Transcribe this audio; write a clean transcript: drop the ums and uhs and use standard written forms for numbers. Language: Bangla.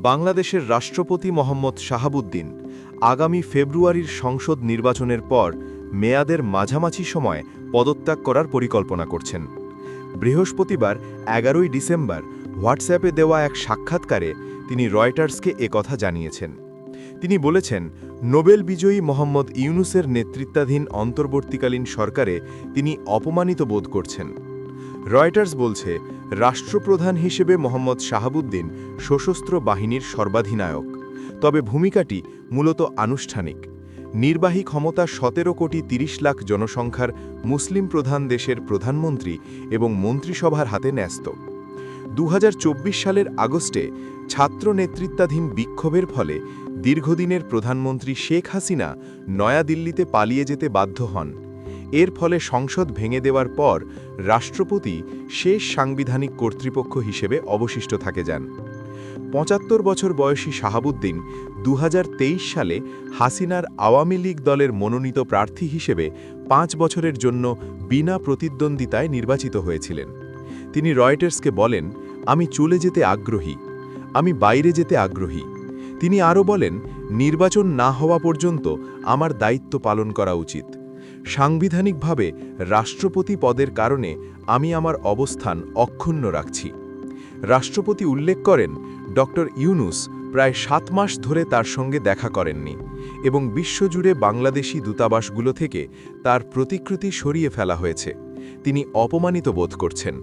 বাংলাদেশের রাষ্ট্রপতি মোহাম্মদ শাহাবুদ্দিন আগামী ফেব্রুয়ারির সংসদ নির্বাচনের পর মেয়াদের মাঝামাঝি সময় পদত্যাগ করার পরিকল্পনা করছেন। বৃহস্পতিবার 11ই ডিসেম্বর হোয়াটসঅ্যাপে দেওয়া এক সাক্ষাৎকারে তিনি রয়টার্সকে একথা জানিয়েছেন। তিনি বলেছেন, নোবেল বিজয়ী মোহাম্মদ ইউনূসের নেতৃত্বাধীন অন্তর্বর্তীকালীন সরকারে তিনি অপমানিত বোধ করছেন। রয়টার্স বলছে, রাষ্ট্রপ্রধান হিসেবে মোহাম্মদ শাহাবুদ্দিন সশস্ত্র বাহিনীর সর্বাধিনায়ক, তবে ভূমিকাটি মূলত আনুষ্ঠানিক। নির্বাহী ক্ষমতা 17 কোটি 30 লাখ জনসংখ্যার মুসলিম প্রধান দেশের প্রধানমন্ত্রী এবং মন্ত্রিসভার হাতে ন্যস্ত। 2024 সালের আগস্টে ছাত্র নেতৃত্বাধীন বিক্ষোভের ফলে দীর্ঘদিনের প্রধানমন্ত্রী শেখ হাসিনা নয়াদিল্লিতে পালিয়ে যেতে বাধ্য হন। এর ফলে সংসদ ভেঙে দেওয়ার পর রাষ্ট্রপতি শেষ সাংবিধানিক কর্তৃপক্ষ হিসেবে অবশিষ্ট থাকে যান। 75 বছর বয়সী শাহাবুদ্দিন 2023 সালে হাসিনার আওয়ামী লীগ দলের মনোনীত প্রার্থী হিসেবে 5 বছরের জন্য বিনা প্রতিদ্বন্দ্বিতায় নির্বাচিত হয়েছিলেন। তিনি রয়টার্সকে বলেন, আমি চলে যেতে আগ্রহী, আমি বাইরে যেতে আগ্রহী। তিনি আরও বলেন, নির্বাচন না হওয়া পর্যন্ত আমার দায়িত্ব পালন করা উচিত। সাংবিধানিকভাবে রাষ্ট্রপতি পদের কারণে আমি আমার অবস্থান অক্ষুণ্ণ রাখছি। রাষ্ট্রপতি উল্লেখ করেন, ডক্টর ইউনূস প্রায় 7 মাস ধরে তার সঙ্গে দেখা করেননি এবং বিশ্বজুড়ে বাংলাদেশি দূতাবাসগুলো থেকে তার প্রতিকৃতি সরিয়ে ফেলা হয়েছে। তিনি অপমানিত বোধ করছেন।